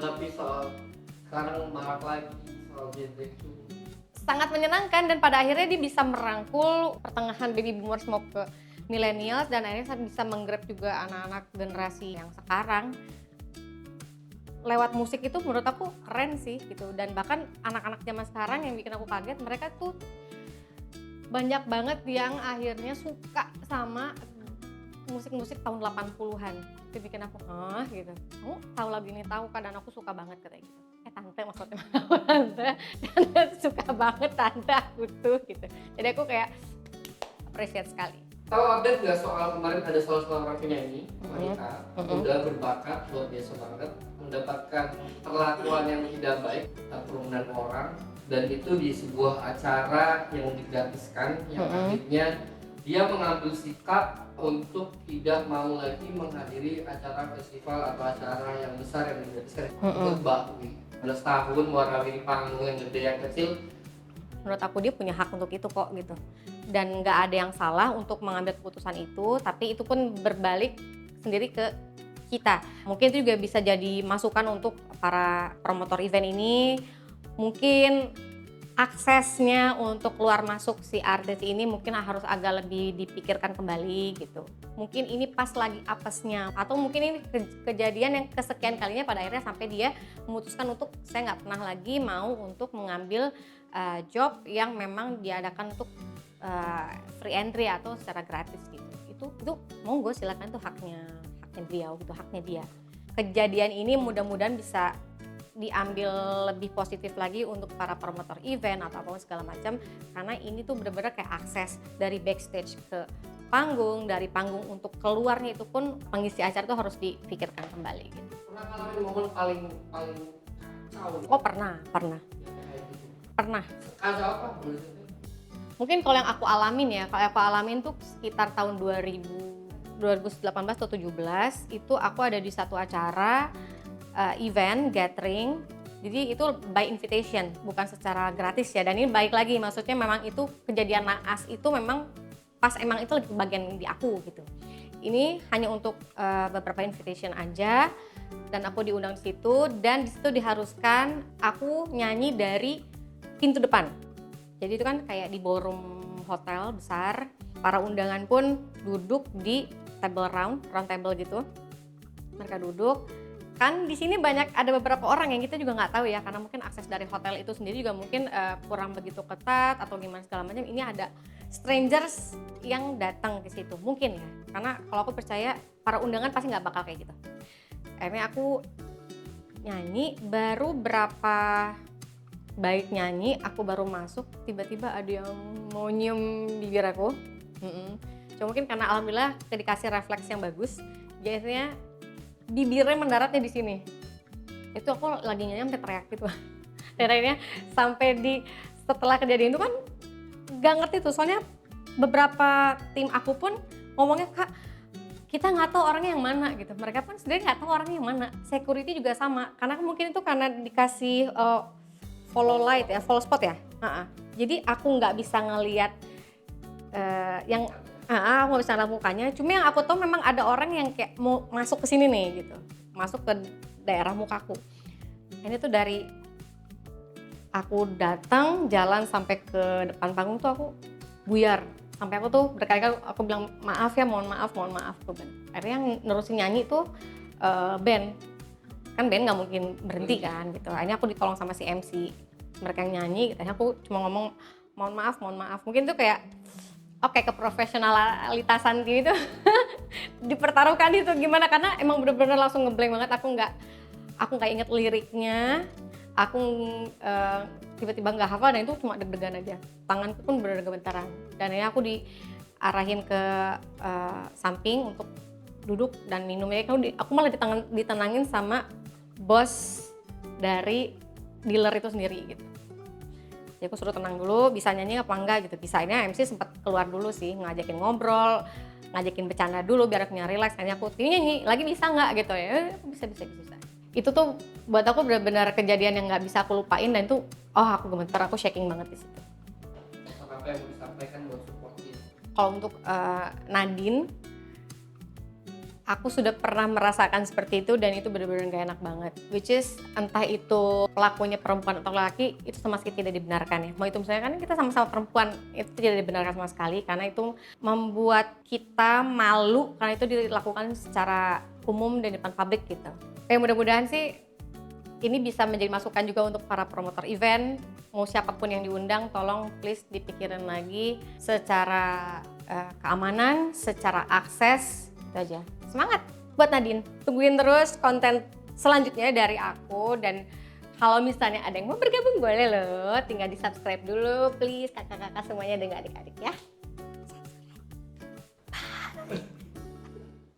menanggapi soal sekarang marak lagi soal Gen Z itu? Sangat menyenangkan, dan pada akhirnya dia bisa merangkul pertengahan baby boomers mau ke millennials, dan akhirnya bisa menggrab juga anak-anak generasi yang sekarang. Lewat musik itu menurut aku keren sih gitu, dan bahkan anak-anak zaman sekarang yang bikin aku kaget, mereka tuh banyak banget yang akhirnya suka sama musik-musik tahun 80-an. Itu bikin aku, gitu. Kamu tahu lagu ini? Tahu kan, dan aku suka banget katanya gitu. Tante maksudnya tante suka banget tante aku tuh gitu. Jadi aku kayak appreciate sekali. Tahu update nggak soal kemarin ada salah seorang penyanyi wanita udah berbakat luar biasa banget, mendapatkan perlakuan yang tidak baik dari kerumunan orang, dan itu di sebuah acara yang digratiskan yang akhirnya dia mengambil sikap untuk tidak mau lagi menghadiri acara festival atau acara yang besar yang digratiskan untuk Bakwi. 11 tahun warnai panggung yang gede yang kecil. Menurut aku dia punya hak untuk itu kok gitu, dan nggak ada yang salah untuk mengambil keputusan itu, tapi itu pun berbalik sendiri ke kita. Mungkin itu juga bisa jadi masukan untuk para promotor event ini. Mungkin aksesnya untuk keluar masuk si artis ini mungkin harus agak lebih dipikirkan kembali gitu. Mungkin ini pas lagi apesnya, atau mungkin ini kejadian yang kesekian kalinya pada akhirnya sampai dia memutuskan untuk saya nggak pernah lagi mau untuk mengambil job yang memang diadakan untuk free entry atau secara gratis gitu. Itu monggo silakan, itu haknya beliau gitu, haknya dia. Kejadian ini mudah-mudahan bisa diambil lebih positif lagi untuk para promotor event atau apapun segala macam, karena ini tuh benar-benar kayak akses dari backstage ke panggung, dari panggung untuk keluarnya itu pun pengisi acara itu harus dipikirkan kembali gitu. Pernah ngalamin momen paling kacau? Oh pernah. Kacau apa? Mungkin kalau yang aku alamin ya, kalau aku alamin tuh sekitar tahun 2018 atau 2017 itu aku ada di satu acara event gathering. Jadi itu by invitation, bukan secara gratis ya. Dan ini baik lagi, maksudnya memang itu kejadian naas itu memang pas emang itu bagian di aku gitu. Ini hanya untuk beberapa invitation aja, dan aku diundang di situ, dan di situ diharuskan aku nyanyi dari pintu depan. Jadi itu kan kayak di ballroom hotel besar, para undangan pun duduk di round table gitu. Mereka duduk. Kan di sini ada beberapa orang yang kita juga nggak tahu ya, karena mungkin akses dari hotel itu sendiri juga mungkin kurang begitu ketat atau gimana segala macam. Ini ada strangers yang datang ke situ mungkin ya, karena kalau aku percaya para undangan pasti nggak bakal kayak gitu. Akhirnya aku nyanyi, baru berapa baik nyanyi aku baru masuk, tiba-tiba ada yang mau nyium bibir aku. Cuma mungkin karena alhamdulillah dikasih refleks yang bagus, jadinya bibirnya mendaratnya di sini. Itu aku lagi nyanyi sampai teriak gitu. Teriaknya sampai setelah kejadian itu kan gak ngerti tuh, soalnya beberapa tim aku pun ngomongnya, Kak kita nggak tahu orangnya yang mana gitu. Mereka pun sendiri nggak tahu orangnya yang mana. Security juga sama, karena mungkin itu karena dikasih follow spot ya. Jadi aku nggak bisa ngelihat aku nggak bisa ngeliat mukanya. Cuma yang aku tahu memang ada orang yang kayak mau masuk ke sini nih gitu, masuk ke daerah mukaku. Ini tuh dari aku datang jalan sampai ke depan panggung tuh aku buyar. Sampai aku tuh berkali-kali aku bilang maaf ya, mohon maaf tuh Ben. Akhirnya yang nerusin nyanyi tuh Ben. Kan Ben nggak mungkin berhenti kan gitu. Akhirnya aku ditolong sama si MC, mereka yang nyanyi. Akhirnya aku cuma ngomong mohon maaf. Mungkin tuh kayak keprofesionalitasan gitu dipertaruhkan itu gimana, karena emang bener-bener langsung ngeblank banget. Aku nggak inget liriknya, aku tiba-tiba nggak hafal, dan itu cuma deg-degan aja. Tanganku pun bener-bener gemetaran, dan akhirnya aku diarahin ke samping untuk duduk dan minum. Ya aku malah ditenangin sama bos dari dealer itu sendiri gitu. Jadi aku suruh tenang dulu, bisa nyanyi apa enggak gitu. Bisanya MC sempat keluar dulu sih, ngajakin ngobrol, ngajakin bercanda dulu biar akunya relax. Akhirnya aku nyanyi lagi, bisa nggak gitu ya. Bisa. Itu tuh buat aku benar-benar kejadian yang nggak bisa aku lupain, dan itu aku gemeter, aku shaking banget di situ. Apa yang mau disampaikan buat support dia? Kalau untuk Nadine, aku sudah pernah merasakan seperti itu dan itu benar-benar gak enak banget. Which is entah itu pelakunya perempuan atau laki, itu sama sekali tidak dibenarkan ya. Mau itu misalnya kan kita sama-sama perempuan, itu tidak dibenarkan sama sekali karena itu membuat kita malu karena itu dilakukan secara umum dan di depan publik gitu. Mudah-mudahan sih ini bisa menjadi masukan juga untuk para promotor event. Mau siapapun yang diundang, tolong please dipikirin lagi secara keamanan, secara akses, itu aja. Semangat buat Nadine, tungguin terus konten selanjutnya dari aku. Dan kalau misalnya ada yang mau bergabung boleh loh, tinggal di subscribe dulu please kakak-kakak semuanya dan adik-adik ya.